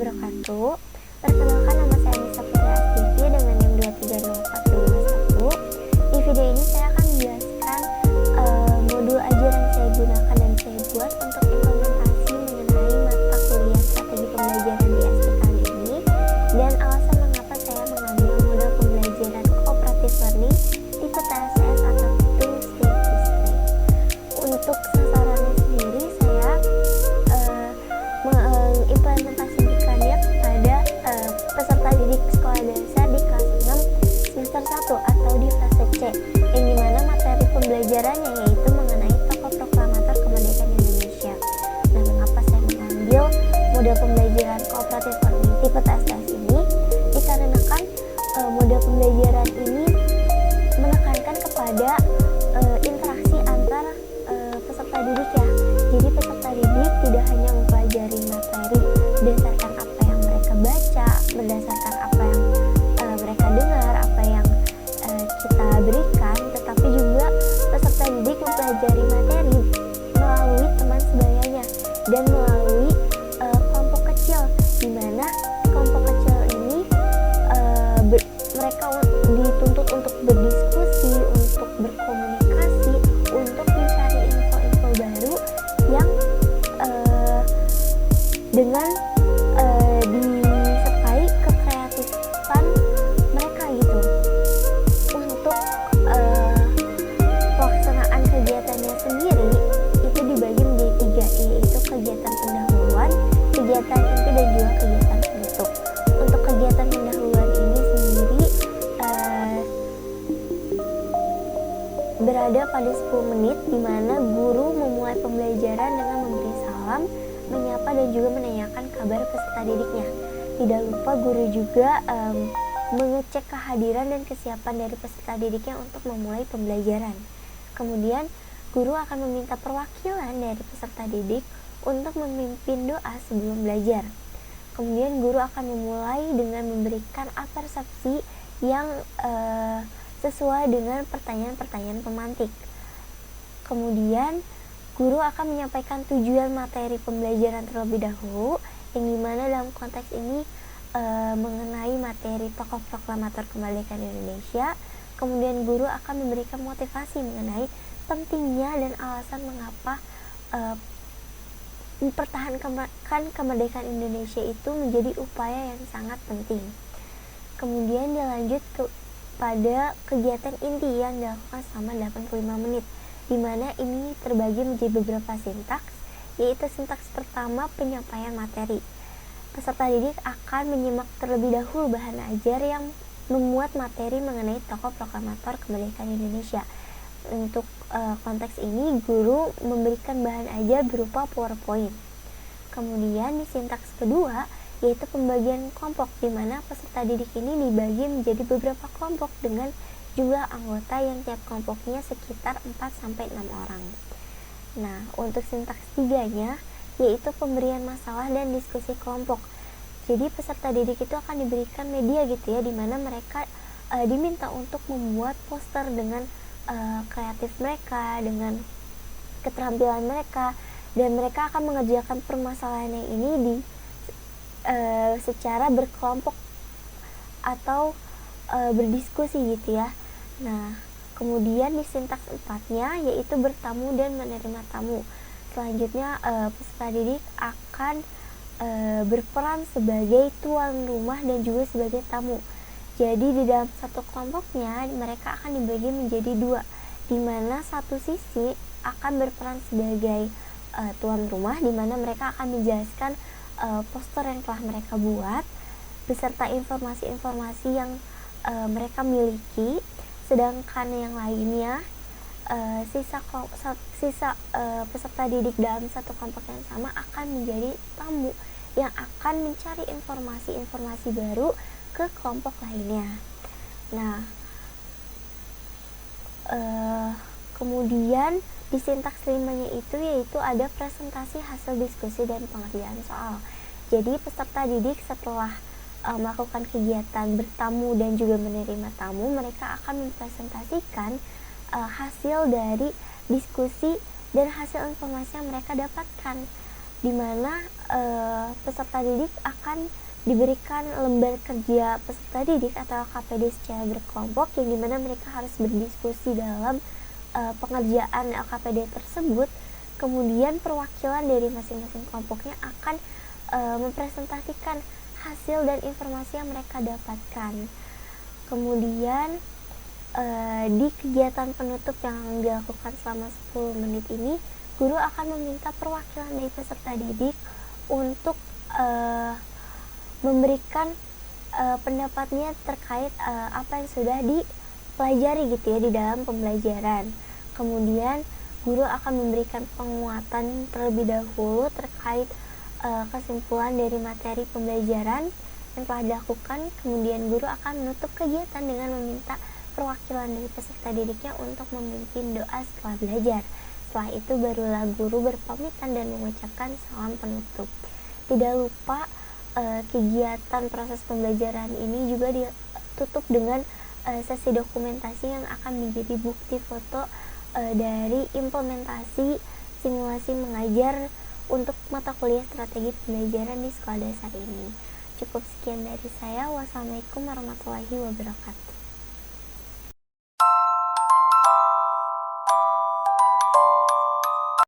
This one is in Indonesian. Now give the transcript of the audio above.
wabarakatuh. Perkenalkan, nama saya Nisa Putri Astifi dengan NIM 2304251. Di video ini saya akan menjelaskan modul ajaran saya gunakan dan saya buat untuk implementasi mengenai mata kuliah strategi pembelajaran di SD kali ini, dan alasan mengapa saya mengambil model pembelajaran cooperative learning tipe TSS atau Two Stage Display. Untuk sasarannya sendiri, saya mengimplementasikannya kepada peserta didik sekolah dasar di kelas 6 semester 1 atau di fase C, yang dimana materi pembelajarannya yaitu mengenai tokoh proklamator kemerdekaan Indonesia. Nah, mengapa saya mengambil model pembelajaran cooperative learning tipe TSS ini? Dikarenakan model pembelajaran ini menekankan kepada interaksi antar peserta didik ya. Jadi peserta didik tidak hanya mempelajari materi berdasarkan apa yang mereka baca, berdasarkan apa yang mereka dengar, apa yang kita berikan, tetapi juga peserta didik mempelajari materi melalui teman sebayanya dan melalui kelompok kecil, di mana kelompok kecil ini mereka dituntut untuk berdiskusi, untuk berkomunikasi, untuk mencari info-info baru yang dengan disertai kekreatifan mereka gitu. Untuk pelaksanaan kegiatannya sendiri itu dibagi menjadi 3, yaitu kegiatan pendahuluan, kegiatan inti, dan juga kegiatan penutup. Untuk kegiatan pendahuluan ini sendiri berada pada 10 menit, di mana guru memulai pembelajaran dengan memberi salam, menyapa, dan juga menanyakan kabar peserta didiknya. Tidak lupa guru juga mengecek kehadiran dan kesiapan dari peserta didiknya untuk memulai pembelajaran. Kemudian guru akan meminta perwakilan dari peserta didik untuk memimpin doa sebelum belajar. Kemudian guru akan memulai dengan memberikan apersepsi yang sesuai dengan pertanyaan-pertanyaan pemantik. Kemudian guru akan menyampaikan tujuan materi pembelajaran terlebih dahulu, yang dimana dalam konteks ini mengenai materi tokoh proklamator kemerdekaan Indonesia. Kemudian guru akan memberikan motivasi mengenai pentingnya dan alasan mengapa mempertahankan kemerdekaan Indonesia itu menjadi upaya yang sangat penting. Kemudian dilanjut pada kegiatan inti yang dilakukan selama 85 menit, di mana ini terbagi menjadi beberapa sintaks, yaitu sintaks pertama, penyampaian materi. Peserta didik akan menyimak terlebih dahulu bahan ajar yang memuat materi mengenai tokoh proklamator kemerdekaan Indonesia. Untuk konteks ini, guru memberikan bahan ajar berupa PowerPoint. Kemudian di sintaks kedua, yaitu pembagian kelompok, di mana peserta didik ini dibagi menjadi beberapa kelompok dengan jumlah anggota yang tiap kelompoknya sekitar 4-6 orang. Nah, untuk sintaks tiganya, yaitu pemberian masalah dan diskusi kelompok. Jadi peserta didik itu akan diberikan media gitu ya, di mana mereka diminta untuk membuat poster dengan kreatif mereka, dengan keterampilan mereka, dan mereka akan mengerjakan permasalahan yang ini di secara berkelompok atau berdiskusi gitu ya. Nah, kemudian di sintaks 4-nya, yaitu bertamu dan menerima tamu. Selanjutnya peserta didik akan berperan sebagai tuan rumah dan juga sebagai tamu. Jadi di dalam satu kelompoknya mereka akan dibagi menjadi 2, di mana satu sisi akan berperan sebagai tuan rumah, di mana mereka akan menjelaskan poster yang telah mereka buat beserta informasi-informasi yang mereka miliki. Sedangkan yang lainnya, sisa peserta didik dalam satu kelompok yang sama akan menjadi tamu yang akan mencari informasi-informasi baru ke kelompok lainnya. Nah, kemudian di sintaks 5-nya itu yaitu ada presentasi hasil diskusi dan pengerjaan soal. Jadi peserta didik setelah melakukan kegiatan bertamu dan juga menerima tamu, mereka akan mempresentasikan hasil dari diskusi dan hasil informasi yang mereka dapatkan. di mana peserta didik akan diberikan lembar kerja peserta didik atau LKPD secara berkelompok, yang dimana mereka harus berdiskusi dalam pengerjaan LKPD tersebut. Kemudian perwakilan dari masing-masing kelompoknya akan mempresentasikan hasil dan informasi yang mereka dapatkan. Kemudian di kegiatan penutup yang dilakukan selama 10 menit ini, guru akan meminta perwakilan dari peserta didik untuk memberikan pendapatnya terkait apa yang sudah dipelajari gitu ya di dalam pembelajaran. Kemudian guru akan memberikan penguatan terlebih dahulu terkait kesimpulan dari materi pembelajaran yang telah dilakukan. Kemudian guru akan menutup kegiatan dengan meminta perwakilan dari peserta didiknya untuk memimpin doa setelah belajar. Setelah itu barulah guru berpamitan dan mengucapkan salam penutup. Tidak lupa kegiatan proses pembelajaran ini juga ditutup dengan sesi dokumentasi yang akan menjadi bukti foto dari implementasi simulasi mengajar untuk mata kuliah strategi pembelajaran di sekolah dasar ini. Cukup sekian dari saya. Wassalamualaikum warahmatullahi wabarakatuh.